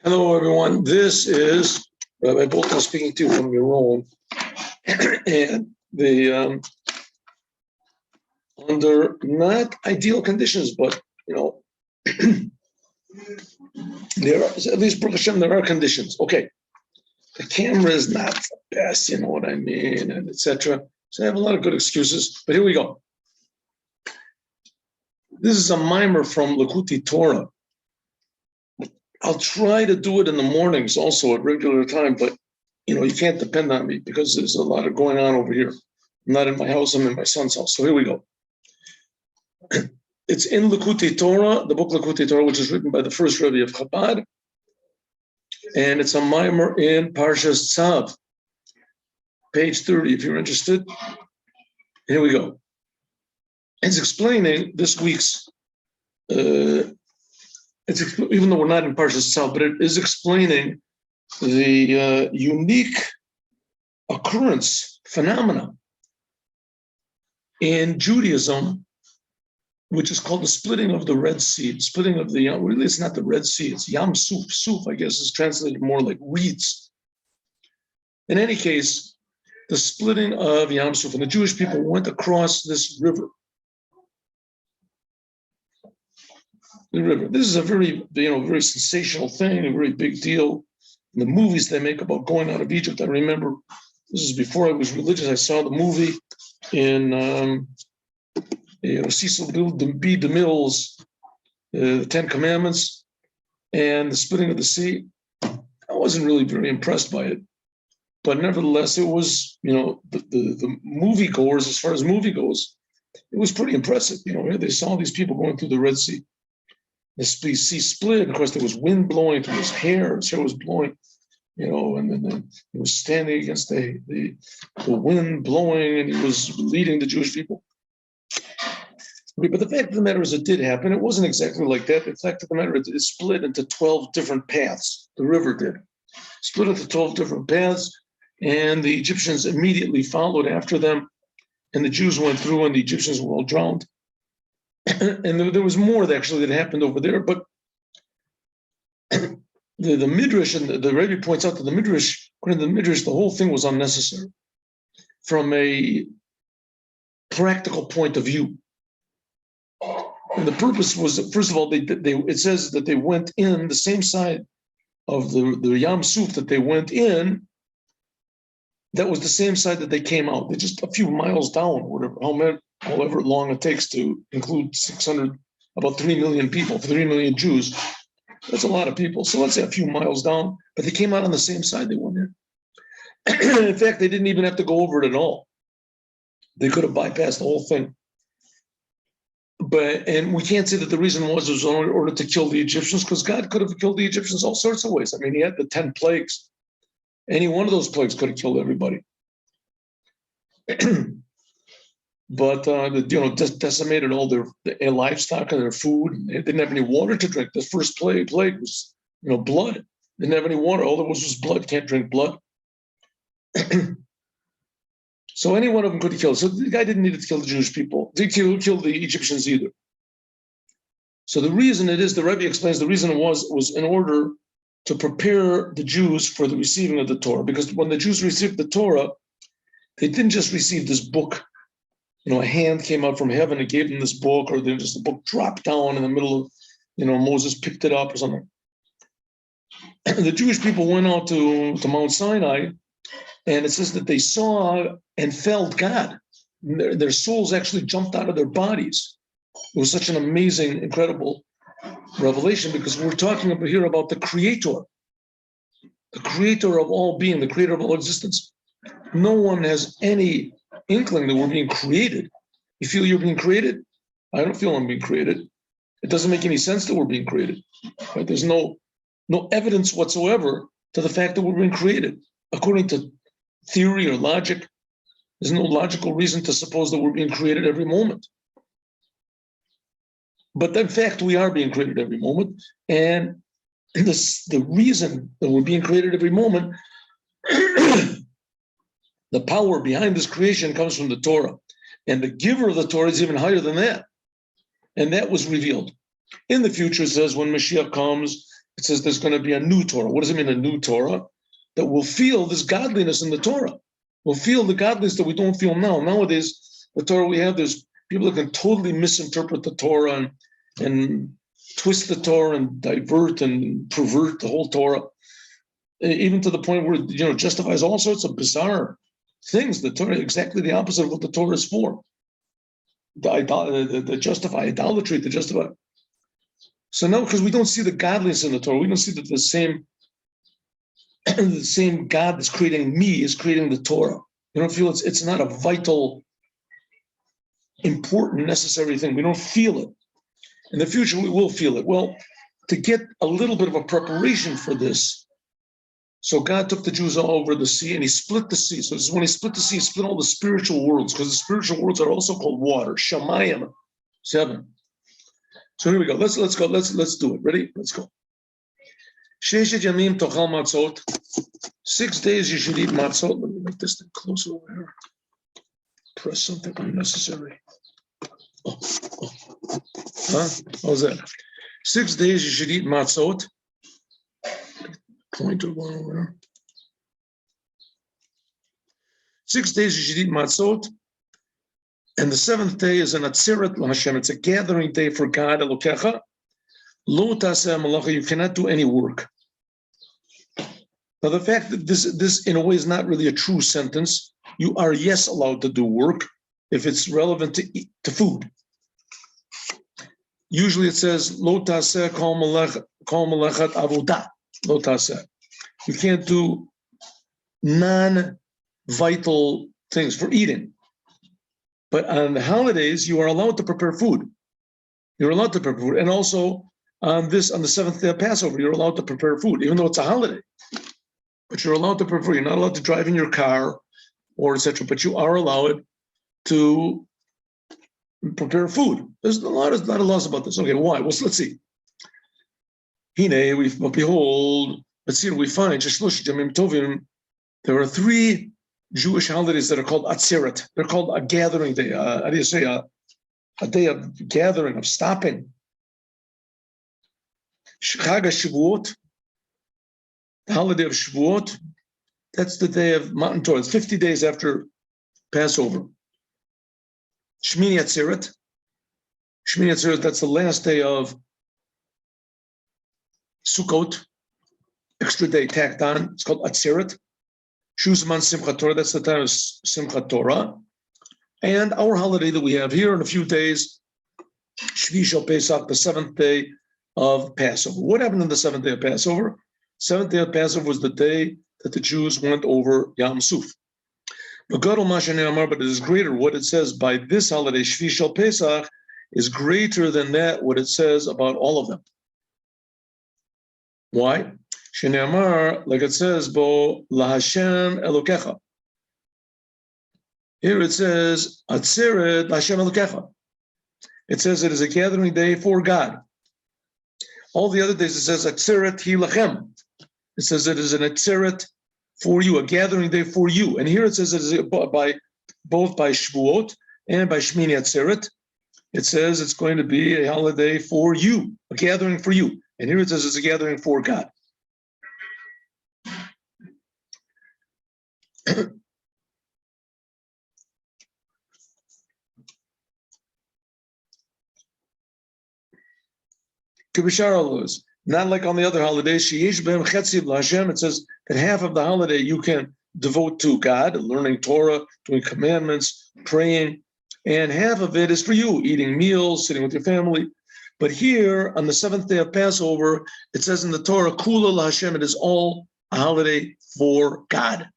Hello, everyone. This is Rabbi Bolton speaking to you from your own. And under not ideal conditions, but there are, at least Baruch Hashem, there are conditions. Okay, the camera is not the best, you know what I mean, and etc. So I have a lot of good excuses, but here we go. This is a mimer from Likuti Torah. I'll try to do it in the mornings also at regular time, but you can't depend on me because there's a lot of going on over here. I'm not in my house, I'm in my son's house. So here we go. It's in Likuti Torah, the book Likuti Torah, which is written by the first Rebbe of Chabad. And it's a mimer in Parshas Tzav, page 30, if you're interested. Here we go. It's explaining this week's even though we're not in Parshas Tzav, but it is explaining the unique occurrence, phenomena in Judaism, which is called the splitting of the Red Sea, splitting of the, really it's not the Red Sea, it's Yam Suf. Suf, I guess, is translated more like reeds. In any case, the splitting of Yam Suf, and the Jewish people went across this river. The river. This is a very, very sensational thing, a very big deal. In the movies they make about going out of Egypt, I remember, this is before I was religious, I saw the movie in Cecil B. DeMille's The Ten Commandments and the splitting of the sea. I wasn't really very impressed by it. But nevertheless, it was, the movie goers, as far as movie goes, it was pretty impressive. They saw these people going through the Red Sea. The sea split. Of course, there was wind blowing through his hair was blowing, and then he was standing against the wind blowing, and he was leading the Jewish people. But the fact of the matter is, it did happen. It wasn't exactly like that. The fact of the matter is, it split into 12 different paths. The river did. Split into 12 different paths, and the Egyptians immediately followed after them, and the Jews went through, and the Egyptians were all drowned. And there was more that happened over there, but the Midrash, and the Rebbe points out that the Midrash, according to the Midrash, the whole thing was unnecessary from a practical point of view. And the purpose was, first of all, it says that they went in the same side of the Yam Suf that they went in. That was the same side that they came out. They're just a few miles down, however long it takes to include about 3 million people, 3 million Jews. That's a lot of people. So let's say a few miles down, but they came out on the same side they went in. In fact, they didn't even have to go over it at all. They could have bypassed the whole thing. And we can't say that the reason was in order to kill the Egyptians, because God could have killed the Egyptians all sorts of ways. I mean, he had the 10 plagues. Any one of those plagues could have killed everybody. But decimated all their livestock and their food. They didn't have any water to drink. The first plague was, blood. They didn't have any water. All there was blood. Can't drink blood. So any one of them could have killed. So the guy didn't need to kill the Jewish people. He didn't kill the Egyptians either. So the reason it is, the Rebbe explains, the reason it was in order to prepare the Jews for the receiving of the Torah. Because when the Jews received the Torah, they didn't just receive this book. A hand came out from heaven and gave them this book, or then just the book dropped down in the middle of, Moses picked it up or something. The Jewish people went out to Mount Sinai, and it says that they saw and felt God. Their souls actually jumped out of their bodies. It was such an amazing, incredible revelation, because we're talking here about the creator of all being, the creator of all existence. No one has any inkling that we're being created. You feel you're being created? I don't feel I'm being created. It doesn't make any sense that we're being created. Right? There's no evidence whatsoever to the fact that we're being created. According to theory or logic, there's no logical reason to suppose that we're being created every moment. But in fact, we are being created every moment. And the reason that we're being created every moment, the power behind this creation comes from the Torah. And the giver of the Torah is even higher than that. And that was revealed. In the future, it says when Moshiach comes, It says there's going to be a new Torah. What does it mean, a new Torah? That will feel this godliness in the Torah. We'll feel the godliness that we don't feel now. Nowadays, the Torah we have, there's people that can totally misinterpret the Torah and twist the Torah and divert and pervert the whole Torah, even to the point where, justifies all sorts of bizarre things. The Torah, exactly the opposite of what the Torah is for. To justify idolatry, to justify. So now, because we don't see the godliness in the Torah, we don't see that the same God that's creating me is creating the Torah. You don't feel it's not a vital, important, necessary thing. We don't feel it. In the future, we will feel it. Well, to get a little bit of a preparation for this, so God took the Jews all over the sea and he split the sea. So this is when he split the sea, he split all the spiritual worlds, because the spiritual worlds are also called water. Shamayim, 7. So here we go. Let's go. Let's do it. Ready? Let's go. 6 yamim tochal matzot. 6 days you should eat matzot. Let me make this thing closer over here. Press something unnecessary. Oh. Huh? How's that? 6 days you should eat matzot. Pointer one over there. 6 days you should eat matzot. And the 7th day is an atzeret l'Hashem. It's a gathering day for God. Elokecha. Lo taseh malacha. You cannot do any work. Now, the fact that this in a way is not really a true sentence. You are, yes, allowed to do work if it's relevant to food. Usually it says, Lo taseh kol melechat avodah. Lo taseh. You can't do non-vital things for eating. But on the holidays, you are allowed to prepare food. You're allowed to prepare food. And also on the 7th day of Passover, you're allowed to prepare food, even though it's a holiday. But you're allowed to prepare. You're not allowed to drive in your car or etc. But you are allowed to prepare food. There's a lot of laws about this. Okay, why? Well, let's see. Behold, let's see what we find. There are 3 Jewish holidays that are called Atzeret. They're called a gathering day. How do you say? A day of gathering, of stopping. Chag HaShavuot, the holiday of Shavuot, that's the day of Matan Torah. It's 50 days after Passover. Shmini Atzeret. Shmini Atzeret, that's the last day of Sukkot. Extra day tacked on. It's called Atzeret. Shuzman Simchat Torah, that's the time of Simchat Torah. And our holiday that we have here in a few days, Shvi Shel Pesach, the 7th day of Passover. What happened on the 7th day of Passover? 7th day of Passover was the day that the Jews went over Yam Suf. But it is greater. What it says by this holiday, Shvi Shel Pesach, is greater than that, what it says about all of them. Why? Shene'amar, like it says, Bo LaHashem Elokecha. Here it says, Atzeret LaHashem Elokecha. It says it is a gathering day for God. All the other days it says, Atzeret Hi Lachem. It says it is an Atzeret for you, a gathering day for you. And here it says it is both by Shavuot and by Shmini Atzeret. It says it's going to be a holiday for you, a gathering for you. And here it says it's a gathering for God. Not like on the other holidays. It says that half of the holiday you can devote to God, learning Torah, doing commandments, praying, and half of it is for you, eating meals, sitting with your family. But here on the 7th day of Passover, it says in the Torah, Kula LaHashem, it is all a holiday for God.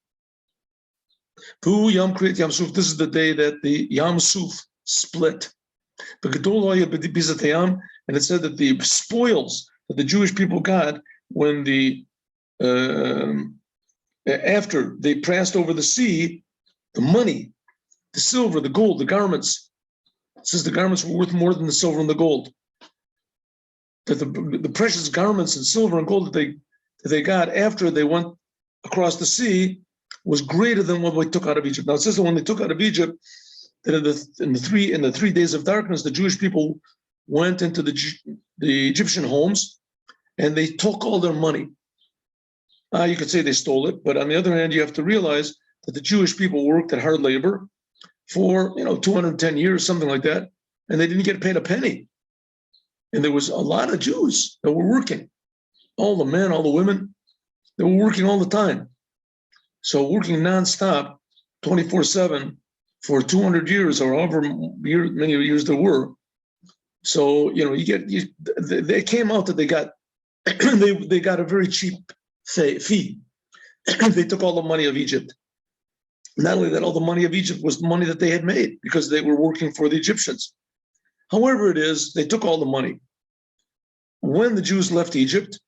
This is the day that the Yam Suf split. And it said that the spoils that the Jewish people got when after they passed over the sea, the money, the silver, the gold, the garments, it says the garments were worth more than the silver and the gold. That the precious garments and silver and gold that they got after they went across the sea was greater than what we took out of Egypt. Now it says that when they took out of Egypt, that in the 3 days of darkness, the Jewish people went into the Egyptian homes and they took all their money. You could say they stole it, but on the other hand, you have to realize that the Jewish people worked at hard labor for 210 years, something like that, and they didn't get paid a penny. And there was a lot of Jews that were working, all the men, all the women, they were working all the time. So working nonstop, 24/7 for 200 years or however many years there were. So they came out that they got they got a very cheap fee. They took all the money of Egypt. Not only that, all the money of Egypt was money that they had made because they were working for the Egyptians. However it is, they took all the money. When the Jews left Egypt,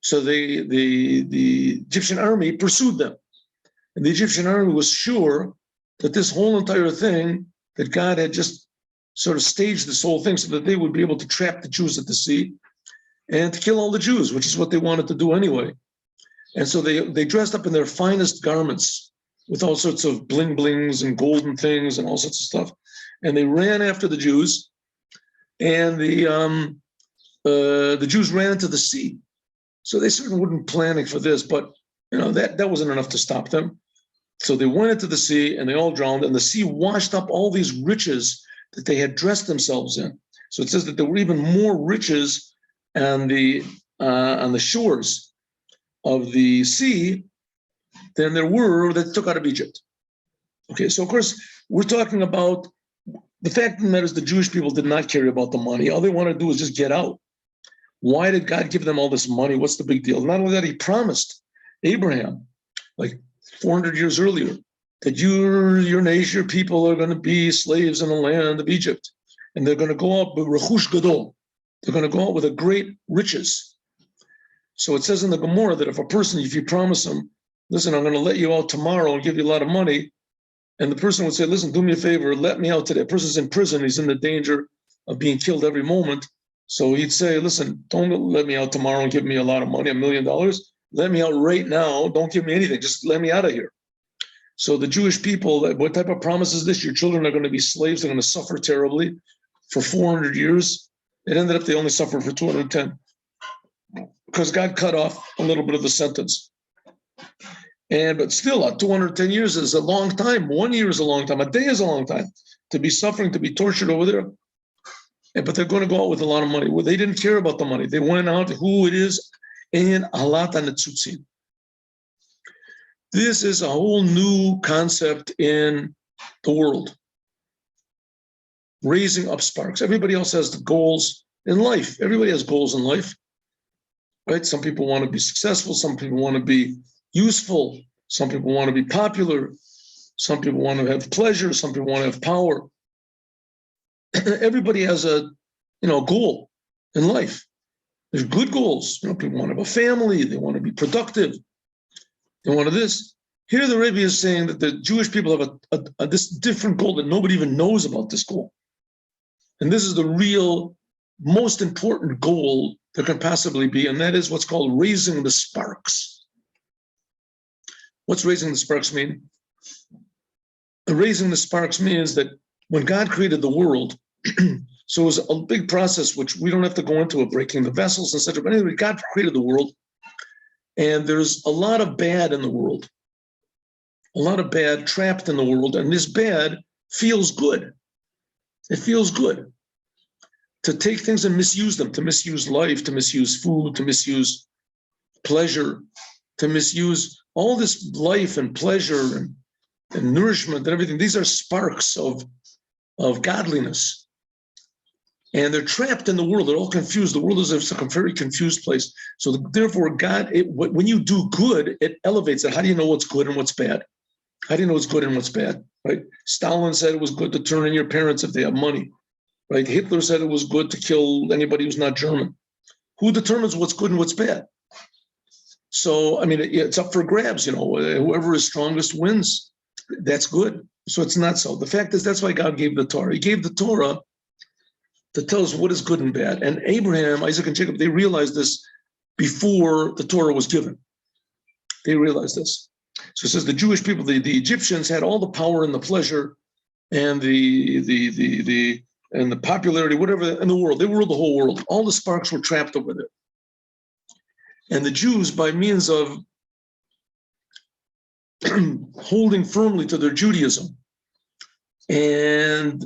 so the Egyptian army pursued them. And the Egyptian army was sure that this whole entire thing, that God had just sort of staged this whole thing so that they would be able to trap the Jews at the sea and to kill all the Jews, which is what they wanted to do anyway. And so they dressed up in their finest garments with all sorts of bling-blings and golden things and all sorts of stuff. And they ran after the Jews, and the Jews ran into the sea. So they certainly weren't planning for this, but that wasn't enough to stop them. So they went into the sea and they all drowned, and the sea washed up all these riches that they had dressed themselves in. So it says that there were even more riches on the shores of the sea than there were that took out of Egypt. Okay, so of course, we're talking about the fact of the matter is the Jewish people did not care about the money. All they want to do is just get out. Why did God give them all this money? What's the big deal? Not only that, he promised Abraham, like 400 years earlier, that your nation, your people are going to be slaves in the land of Egypt. And they're going to go out with rechush gadol. They're going to go out with a great riches. So it says in the Gemara that if you promise them, listen, I'm going to let you out tomorrow and give you a lot of money, and the person would say, listen, do me a favor, let me out today. A person's in prison, he's in the danger of being killed every moment. So he'd say, listen, don't let me out tomorrow and give me a lot of money, $1 million. Let me out right now. Don't give me anything. Just let me out of here. So the Jewish people, what type of promise is this? Your children are going to be slaves. They're going to suffer terribly for 400 years. It ended up they only suffered for 210 because God cut off a little bit of the sentence. But still, 210 years is a long time. 1 year is a long time. A day is a long time to be suffering, to be tortured over there. But they're going to go out with a lot of money. Well, they didn't care about the money. They went out who it is in Alat HaNetzutzim. This is a whole new concept in the world. Raising up sparks. Everybody else has the goals in life. Everybody has goals in life, right? Some people want to be successful. Some people want to be useful. Some people want to be popular. Some people want to have pleasure. Some people want to have power. Everybody has a goal in life. There's good goals. People want to have a family. They want to be productive. They want to this. Here the Rebbe is saying that the Jewish people have this different goal that nobody even knows about this goal. And this is the real most important goal there can possibly be, and that is what's called raising the sparks. What's raising the sparks mean? Raising the sparks means that when God created the world, so it was a big process, which we don't have to go into it, breaking the vessels, etc. But anyway, God created the world, and there's a lot of bad in the world, a lot of bad trapped in the world, and this bad feels good. It feels good to take things and misuse them, to misuse life, to misuse food, to misuse pleasure, to misuse all this life and pleasure and nourishment and everything. These are sparks of godliness. And they're trapped in the world. They're all confused. The world is a very confused place. So therefore, God, when you do good, it elevates it. How do you know what's good and what's bad? How do you know what's good and what's bad, right? Stalin said it was good to turn in your parents if they have money, right? Hitler said it was good to kill anybody who's not German. Who determines what's good and what's bad? So, it's up for grabs, whoever is strongest wins. That's good. So it's not so. The fact is, that's why God gave the Torah. He gave the Torah to tell us what is good and bad. And Abraham, Isaac, and Jacob, they realized this before the Torah was given. They realized this. So it says the Jewish people, the Egyptians had all the power and the pleasure and the popularity, whatever, in the world. They ruled the whole world. All the sparks were trapped over there. And the Jews, by means of holding firmly to their Judaism and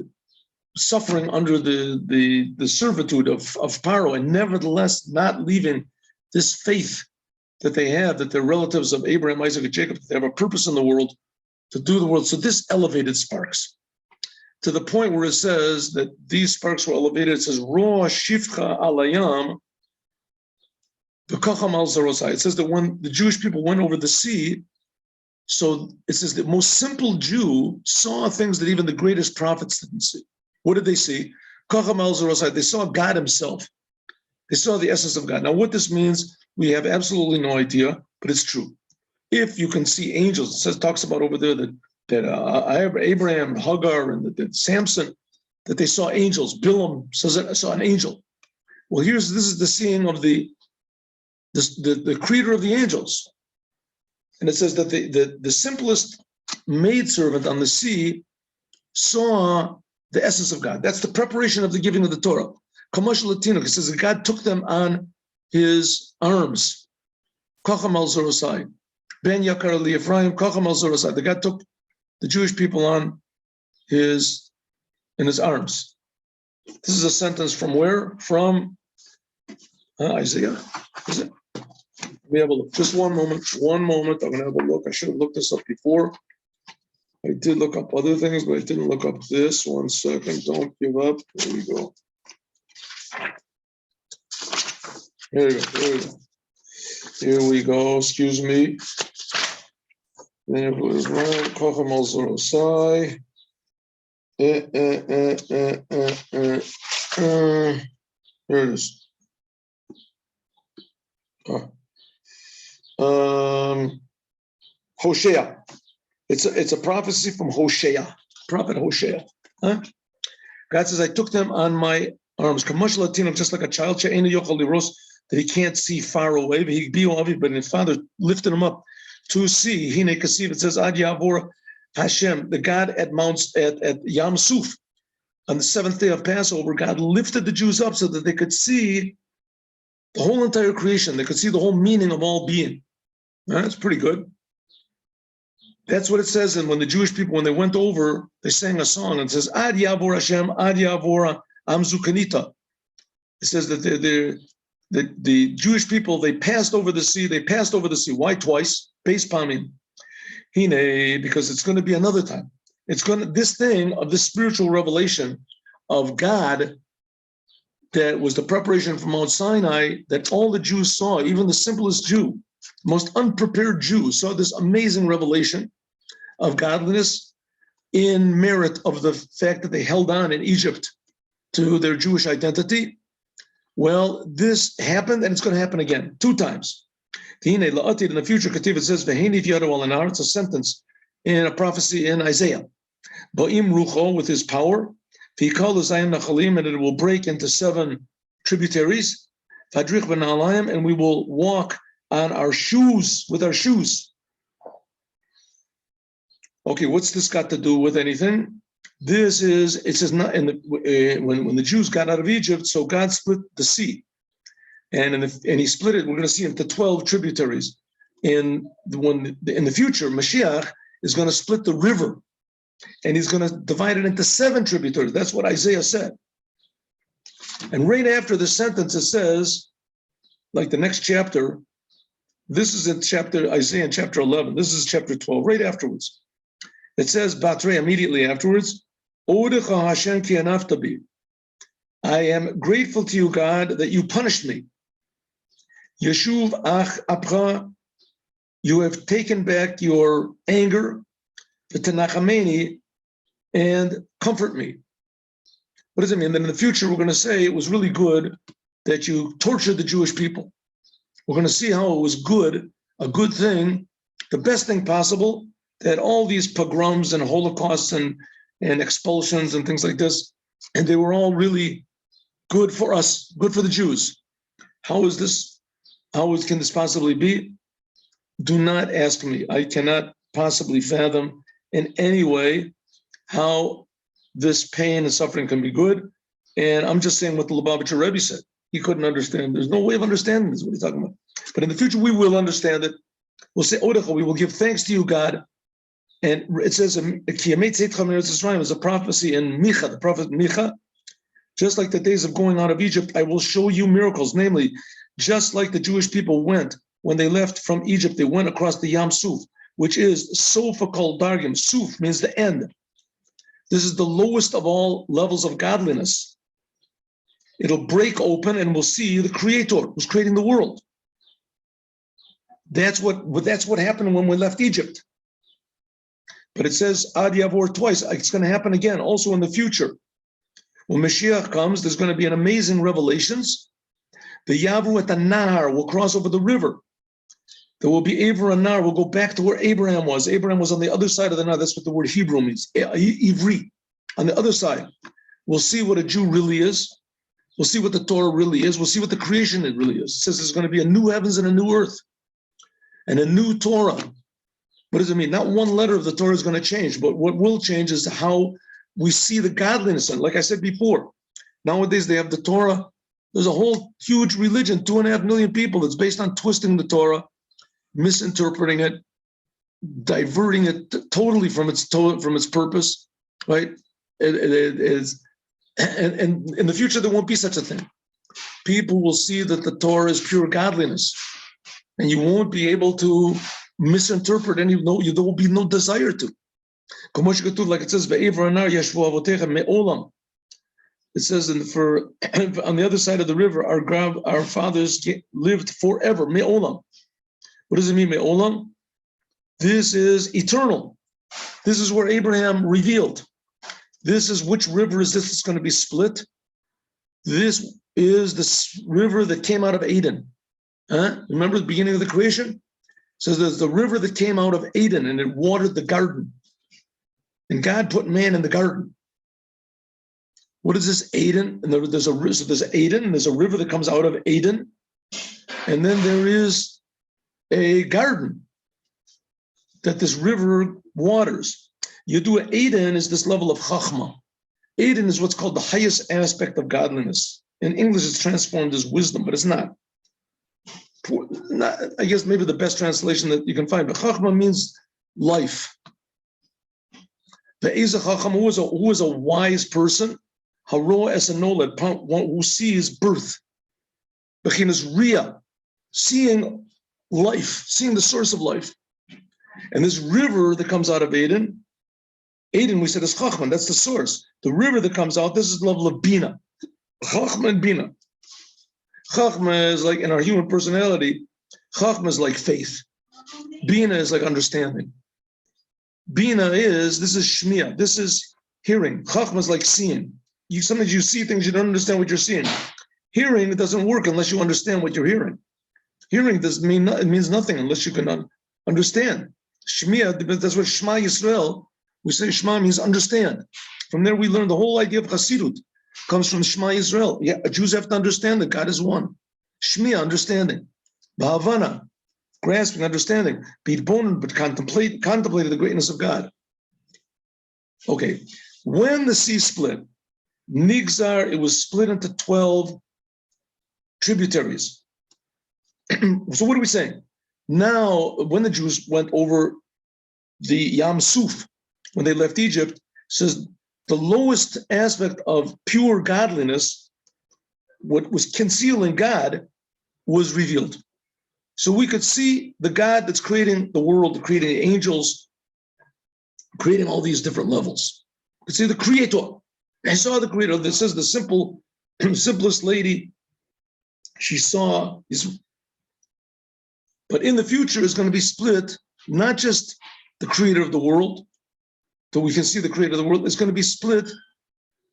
suffering under the servitude of Paro, and nevertheless not leaving this faith that they have, that they're relatives of Abraham, Isaac, and Jacob, that they have a purpose in the world, to do the world. So this elevated sparks to the point where it says that these sparks were elevated. It says, Roa Shifcha Alayam, V'kacham al Zarosai. It says that when the Jewish people went over the sea, so it says the most simple Jew saw things that even the greatest prophets didn't see. What did they see? Kacham al Zarosai. They saw God himself. They saw the essence of God. Now, what this means, we have absolutely no idea, but it's true. If you can see angels, it says, talks about over there that Abraham, Hagar, and that Samson, that they saw angels. Bilam says that I saw an angel. Well, this is the seeing of the creator of the angels. And it says that the simplest maidservant on the sea saw the essence of God. That's the preparation of the giving of the Torah. Kamash Latino, it says that God took them on his arms. Kacham al Zorosai. Ben Yakar Ali Ephraim, Kacham al Zorosai. The God took the Jewish people in his arms. This is a sentence from where? From Isaiah. Is it? Let me have a look. Just one moment. I'm going to have a look. I should have looked this up before. I did look up other things, but I didn't look up this. 1 second. Don't give up. There we go. Here we go. Excuse me. There it was right. Kochem al Zorosai. Here it is. Hosea. It's a prophecy from Hosea, prophet Hosea. Huh? God says, I took them on my arms, just like a child, that he can't see far away, but his father lifted him up to see. It says, Ad Yavor Hashem, the God at Yam Suf, on the 7th day of Passover, God lifted the Jews up so that they could see the whole entire creation. They could see the whole meaning of all being. That's pretty good. That's what it says. And when the Jewish people, when they went over, they sang a song and it says, Ad Yavor Hashem, Ad Yavor Amzukanita. It says that the Jewish people, they passed over the sea. Why twice? Base palming. Because it's going to be another time. This thing of this spiritual revelation of God that was the preparation from Mount Sinai, that all the Jews saw, even the simplest Jew, most unprepared Jew, saw this amazing revelation of godliness in merit of the fact that they held on in Egypt to their Jewish identity. Well, this happened and it's going to happen again, 2 times. In the future, it says, it's a sentence in a prophecy in Isaiah. Ba'im rucho, with his power, and it will break into 7 tributaries, and we will walk on our shoes, with our shoes. Okay, what's this got to do with anything? It says not in when the Jews got out of Egypt, so God split the sea. And he split it, we're going to see, into 12 tributaries. In the future, Moshiach is going to split the river, and he's going to divide it into 7 tributaries. That's what Isaiah said. And right after the sentence, it says, like the next chapter, this is in Isaiah in chapter 11. This is chapter 12, right afterwards. It says, Batre, immediately afterwards, Odecha Hashem ki anaftabi. I am grateful to you, God, that you punished me. Yeshuv ach apcha, you have taken back your anger, v'tenachameni, and comfort me. What does it mean? Then in the future, we're going to say it was really good that you tortured the Jewish people. We're going to see how it was good, a good thing, the best thing possible, that all these pogroms and holocausts and expulsions and things like this, and they were all really good for us, good for the Jews. How is this? Can this possibly be? Do not ask me. I cannot possibly fathom in any way how this pain and suffering can be good. And I'm just saying what the Lubavitcher Rebbe said. He couldn't understand. There's no way of understanding this. What are you talking about? But in the future, we will understand it. We'll say, Odecha, we will give thanks to you, God. And it says, it's a prophecy in Micha, the prophet Micha, just like the days of going out of Egypt, I will show you miracles. Namely, just like the Jewish people went, when they left from Egypt, they went across the Yam Suf, which is Sofa called Dargim. Suf means the end. This is the lowest of all levels of godliness. It'll break open and we'll see the Creator who's creating the world. That's what happened when we left Egypt. But it says Ad Yavor twice. It's going to happen again, also in the future. When Mashiach comes, there's going to be an amazing revelations. The Yavru at the Nahar will cross over the river. There will be Aver and Nar. We'll go back to where Abraham was. Abraham was on the other side of the Nahar. That's what the word Hebrew means. Ivri, on the other side. We'll see what a Jew really is. We'll see what the Torah really is. We'll see what the creation it really is. It says there's going to be a new heavens and a new earth and a new Torah. What does it mean? Not one letter of the Torah is going to change, but what will change is how we see the godliness. And like I said before, nowadays they have the Torah. There's a whole huge religion, 2.5 million people, that's based on twisting the Torah, misinterpreting it, diverting it totally from its purpose, right? It is, and in the future there won't be such a thing. People will see that the Torah is pure godliness, and you won't be able to misinterpret any. There will be no desire to. Like it says, it says on the other side of the river, our fathers lived forever. Me'olam. What does it mean, me'olam? This is eternal. This is where Abraham revealed. This is which river is this that's going to be split? This is the river that came out of Eden. Remember the beginning of the creation? It says there's the river that came out of Eden and it watered the garden. And God put man in the garden. What is this Eden? And there's Eden, and there's a river that comes out of Eden. And then there is a garden that this river waters. Eden is this level of chachma. Eden is what's called the highest aspect of godliness. In English, it's transformed as wisdom, but it's not. I guess maybe the best translation that you can find, but chachma means life. The Eza chacham, who is a wise person, haroa es anoled, who sees birth. Bechinas ria, seeing life, seeing the source of life. And this river that comes out of Eden, we said is chachman, that's the source. The river that comes out, this is the level of bina. Chachma and bina. Chachma is like, in our human personality, chachma is like faith. Bina is like understanding. Bina this is shmiya, this is hearing. Chachma is like seeing. Sometimes you see things, you don't understand what you're seeing. Hearing, it doesn't work unless you understand what you're hearing. Hearing it means nothing unless you can understand. Shmiya, that's what Shema Yisrael, we say Shema means understand. From there we learn the whole idea of Hasidut comes from Shema Yisrael. Yeah, Jews have to understand that God is one. Shmiya, understanding. Ba'avana, grasping, understanding. Bidbonen, but contemplated the greatness of God. Okay, when the sea split, Nigzar, it was split into 12 tributaries. So what are we saying? Now, when the Jews went over the Yam Suf, when they left Egypt, it says the lowest aspect of pure godliness, what was concealing God, was revealed. So we could see the God that's creating the world, creating angels, creating all these different levels. We could see the Creator. I saw the Creator. This is the simplest lady. She saw his. But in the future, it's going to be split, not just the Creator of the world, so we can see the Creator of the world. It's going to be split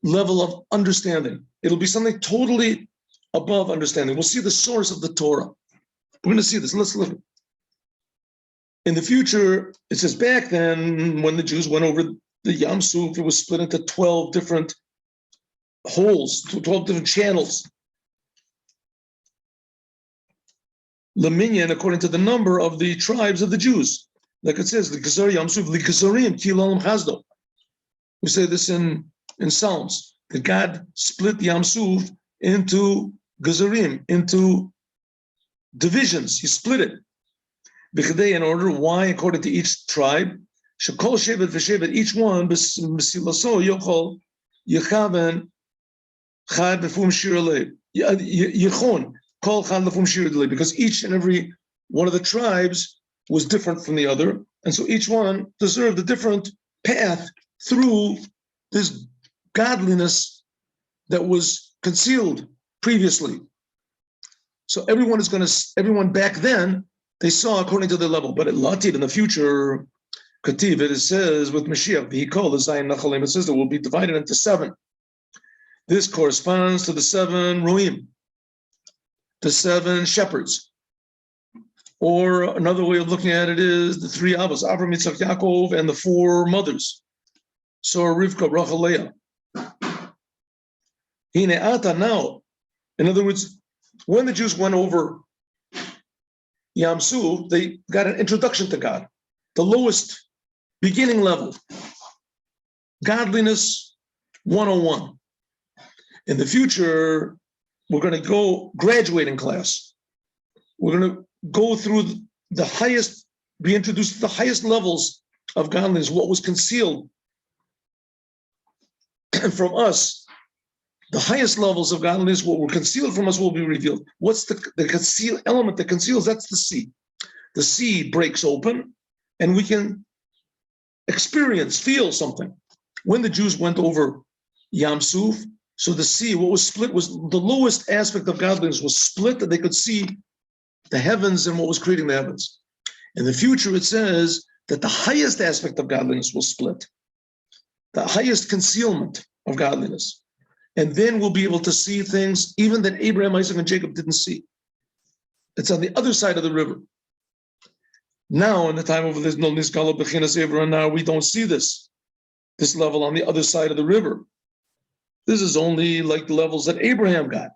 level of understanding. It'll be something totally above understanding. We'll see the source of the Torah. We're going to see this. Let's look. In the future, it says back then, when the Jews went over the Yam Suf, it was split into 12 different holes, 12 different channels. Laminyan, according to the number of the tribes of the Jews. Like it says, we say this in Psalms, that God split the Yam Suf into Gezerim, into divisions. He split it. B'chadei, in order, why? According to each tribe, shekol shevet v'shevet, each one b'silaso yochol yechaven chad b'fum shir alei yechon kol chad b'fum shir alei, because each and every one of the tribes was different from the other, and so each one deserved a different path through this godliness that was concealed previously. So everyone back then, they saw according to their level. But at Latit, in the future, Kativ, it says with Moshiach, he called the Zayin Nachalim, it says that will be divided into 7. This corresponds to the 7 Ruim, the 7 shepherds. Or another way of looking at it is the 3 Avos, Avram, Yitzchak, Yaakov, and the 4 mothers. So Rivka, Rachel, Leah. Hine ata, now. In other words, when the Jews went over Yam Suf, they got an introduction to God, the lowest beginning level, godliness 101. In the future, we're going to go graduating class. We're going to go through the highest, be introduced to the highest levels of godliness, what was concealed from us. The highest levels of godliness, what were concealed from us, will be revealed. What's the concealed element that conceals? That's the sea. The sea breaks open, and we can experience, feel something. When the Jews went over Yam Suf, so the sea, what was split was the lowest aspect of godliness was split, that they could see the heavens and what was creating the heavens. In the future, it says that the highest aspect of godliness will split, the highest concealment of godliness. And then we'll be able to see things even that Abraham, Isaac, and Jacob didn't see. It's on the other side of the river. Now, in the time of this Niskala Bechinas Abraham, now we don't see this level on the other side of the river. This is only like the levels that Abraham got.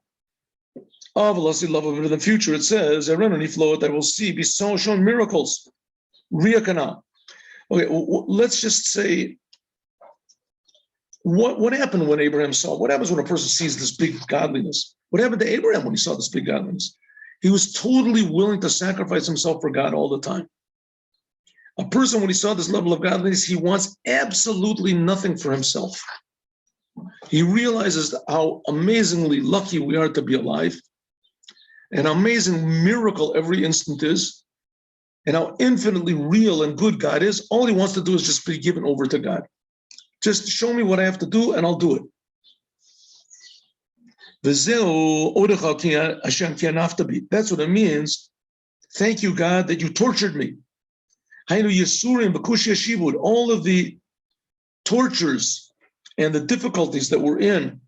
In the future, it says, I will see, be so shown miracles. Riyakana. Okay, let's just say, what happened when Abraham saw? What happens when a person sees this big godliness? What happened to Abraham when he saw this big godliness? He was totally willing to sacrifice himself for God all the time. A person, when he saw this level of godliness, he wants absolutely nothing for himself. He realizes how amazingly lucky we are to be alive, an amazing miracle every instant is, and how infinitely real and good God is. All he wants to do is just be given over to God. Just show me what I have to do, and I'll do it. That's what it means. Thank you, God, that you tortured me. All of the tortures and the difficulties that we're in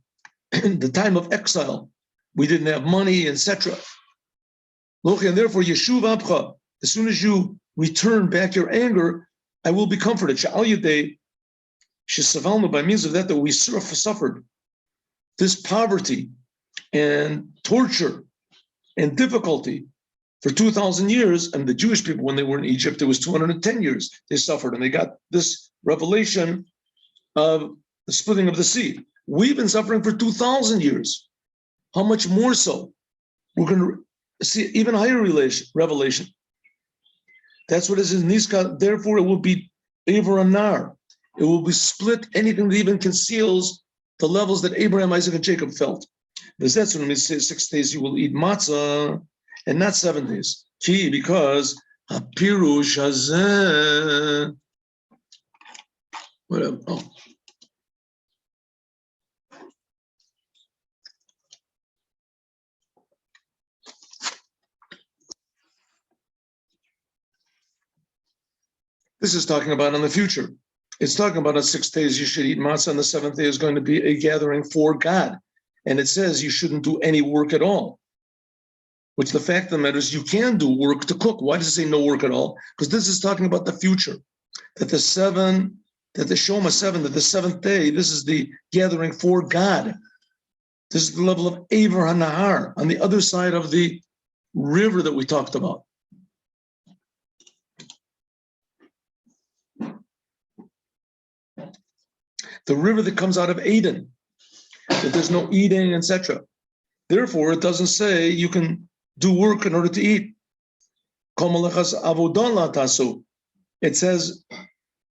the time of exile, we didn't have money, etc. And therefore, Yeshuv Abcha, as soon as you return back your anger, I will be comforted. By means of that we suffered this poverty and torture and difficulty for 2,000 years. And the Jewish people, when they were in Egypt, it was 210 years they suffered, and they got this revelation of the splitting of the sea. We've been suffering for 2,000 years. How much more so? We're going to see even higher revelation. That's what it is in Niska. Therefore, it will be Ever Anar. It will be split, anything that even conceals the levels that Abraham, Isaac, and Jacob felt. Because that's when it says 6 days you will eat matzah, and not 7 days. Because Hapirush Hazeh. Whatever. Oh. This is talking about in the future. It's talking about on 6 days you should eat matzah, and the 7th day is going to be a gathering for God. And it says you shouldn't do any work at all. Which the fact of the matter is you can do work to cook. Why does it say no work at all? Because this is talking about the future. That the Shoma 7, that the 7th day, this is the gathering for God. This is the level of Aver HaNahar, on the other side of the river that we talked about. The river that comes out of Eden, that there's no eating, etc. Therefore, it doesn't say you can do work in order to eat. It says,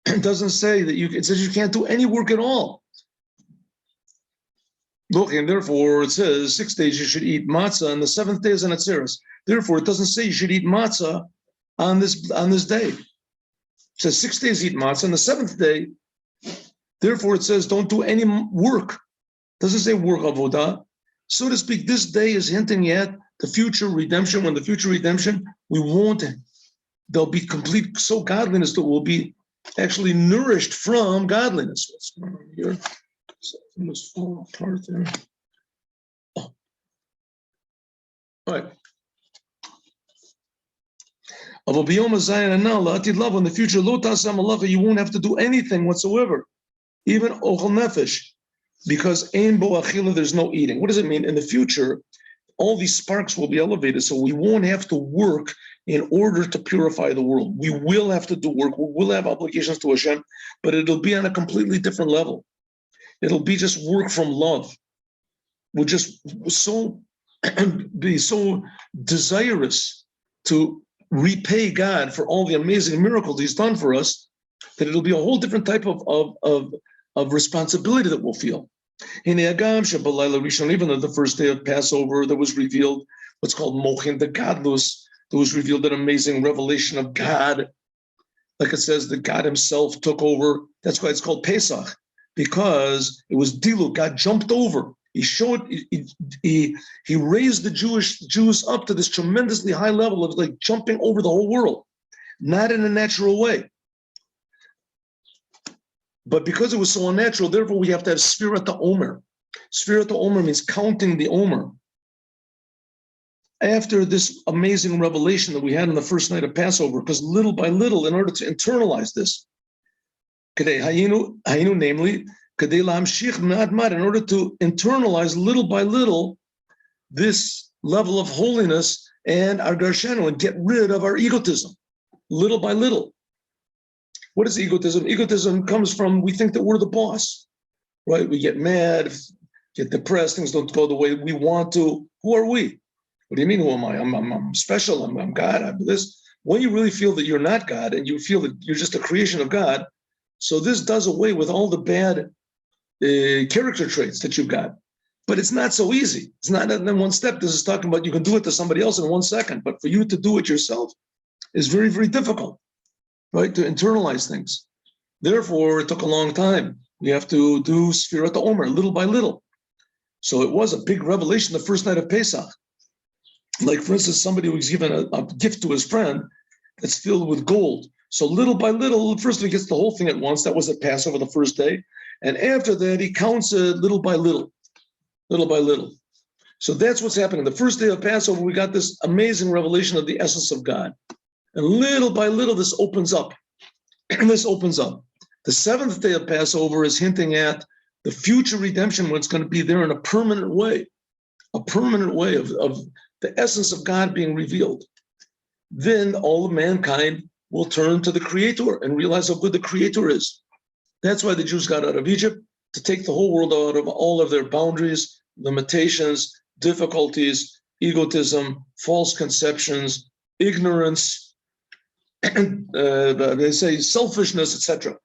it doesn't say that it says you can't do any work at all. Look, and therefore it says 6 days you should eat matzah, and the 7th day is an atzeres. Therefore, it doesn't say you should eat matzah on this day. It says 6 days eat matzah, and the 7th day, therefore it says don't do any work. It doesn't say work avodah. So to speak, this day is hinting at the future redemption. When the future redemption, there'll be complete godliness that will be actually nourished from godliness. What's going on here? Something was falling apart there. Oh. All right. When the future, you won't have to do anything whatsoever, even ochel nefesh, because ein bo achila, there's no eating. What does it mean? In the future, all these sparks will be elevated, so we won't have to work in order to purify the world. We will have to do work. We will have obligations to Hashem, but it'll be on a completely different level. It'll be just work from love. We'll just be so desirous to repay God for all the amazing miracles He's done for us that it'll be a whole different type of responsibility that we'll feel. Even though the first day of Passover, that was revealed what's called Mochin, the Godless. There was revealed an amazing revelation of God. Like it says, that God Himself took over. That's why it's called Pesach, because it was Dilu. God jumped over. He raised the Jews up to this tremendously high level of like jumping over the whole world, not in a natural way. But because it was so unnatural, therefore we have to have Sfirat HaOmer. Sfirat HaOmer means counting the Omer. After this amazing revelation that we had on the first night of Passover, because little by little, in order to internalize this, namely, in order to internalize little by little this level of holiness and our garshenu, and get rid of our egotism, little by little. What is egotism? Egotism comes from, we think that we're the boss, right? We get mad, get depressed, things don't go the way we want to. Who are we? What do you mean, who am I? I'm special, I'm God, I'm this. When you really feel that you're not God and you feel that you're just a creation of God, so this does away with all the bad character traits that you've got. But it's not so easy. It's not in one step. This is talking about you can do it to somebody else in 1 second, but for you to do it yourself is very, very difficult, right? To internalize things. Therefore, it took a long time. We have to do Sfirat HaOmer little by little. So it was a big revelation the first night of Pesach. Like, for instance, somebody was given a gift to his friend that's filled with gold. So little by little, first he gets the whole thing at once. That was at Passover the first day. And after that, he counts it little by little, little by little. So that's what's happening. The first day of Passover, we got this amazing revelation of the essence of God. And little by little, this opens up. And this opens up. The 7th day of Passover is hinting at the future redemption, when it's going to be there in a permanent way of the essence of God being revealed. Then all of mankind will turn to the Creator and realize how good the Creator is. That's why the Jews got out of Egypt, to take the whole world out of all of their boundaries, limitations, difficulties, egotism, false conceptions, ignorance, they say selfishness, etc.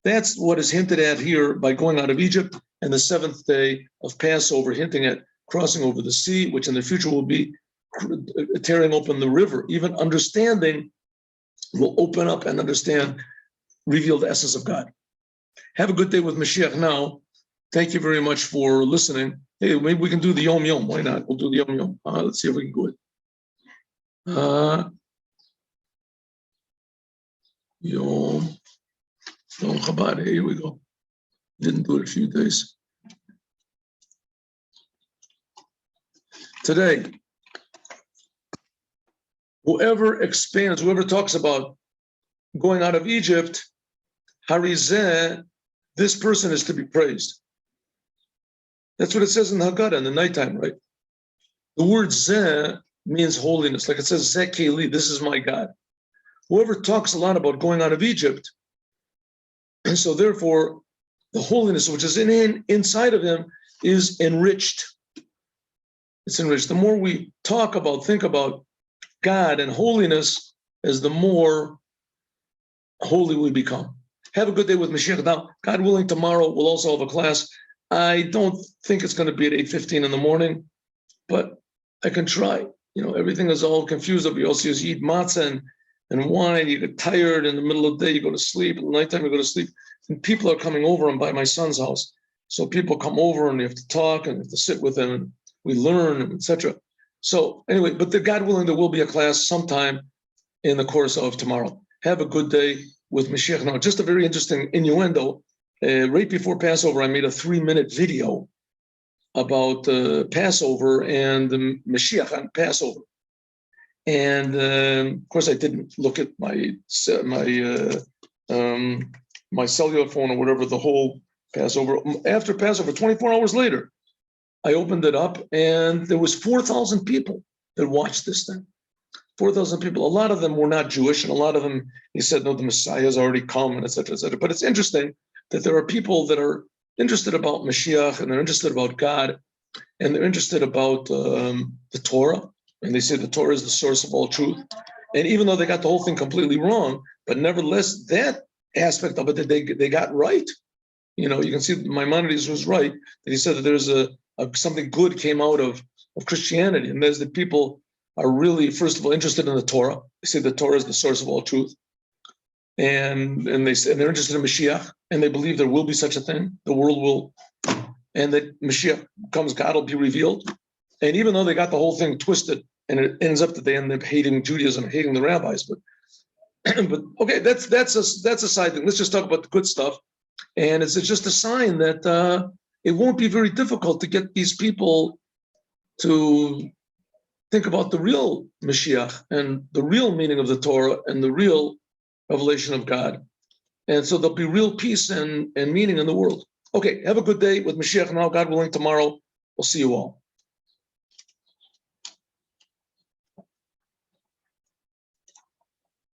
That's what is hinted at here by going out of Egypt, and the 7th day of Passover hinting at crossing over the sea, which in the future will be tearing open the river. Even understanding will open up and understand, reveal the essence of God. Have a good day with Moshiach Now. Thank you very much for listening. Hey, maybe we can do the Yom Yom. Why not? We'll do the Yom Yom. Let's see if we can do it. Yom Chabad. Here we go. Didn't do it a few days. Today, whoever expands, whoever talks about going out of Egypt, Harizeh, this person is to be praised. That's what it says in the Haggadah in the nighttime, right? The word Zeh means holiness. Like it says, Zeh Keli, this is my God. Whoever talks a lot about going out of Egypt, and so therefore, the holiness which is inside of him is enriched. It's enriched. The more we think about God and holiness, as the more holy we become. Have a good day with Moshiach Now. God willing, tomorrow we'll also have a class. I don't think it's going to be at 8:15 in the morning, but I can try. Everything is all confused over. You also eat matzah and wine. You get tired in the middle of the day. You go to sleep. At nighttime, you go to sleep. And people are coming over. I'm by my son's house. So people come over and you have to talk and you have to sit with them and we learn, etc. So anyway, but God willing, there will be a class sometime in the course of tomorrow. Have a good day with Moshiach Now. Just a very interesting innuendo. Right before Passover, I made a 3-minute video about Passover and the Mashiach on Passover. And of course, I didn't look at my cellular phone or whatever the whole Passover. After Passover, 24 hours later, I opened it up and there was 4,000 people that watched this thing. 4,000 people. A lot of them were not Jewish, and a lot of them, he said, no, the Messiah has already come, and et cetera, et cetera. But it's interesting that there are people that are interested about Mashiach, and they're interested about God, and they're interested about the Torah, and they say the Torah is the source of all truth. And even though they got the whole thing completely wrong, but nevertheless, that aspect of it that they got right. You can see Maimonides was right, that he said that there's something good came out of Christianity, and there's that people are really, first of all, interested in the Torah. They say the Torah is the source of all truth. And they're interested in Mashiach, and they believe there will be such a thing. The world will, and that Mashiach comes, God will be revealed. And even though they got the whole thing twisted, and it ends up that they end up hating Judaism, hating the rabbis, but okay, that's a side thing. Let's just talk about the good stuff. And it's just a sign that it won't be very difficult to get these people to think about the real Mashiach and the real meaning of the Torah and the real revelation of God. And so there'll be real peace and meaning in the world. Okay, have a good day with Mashiach Now. God willing, tomorrow we'll see you all.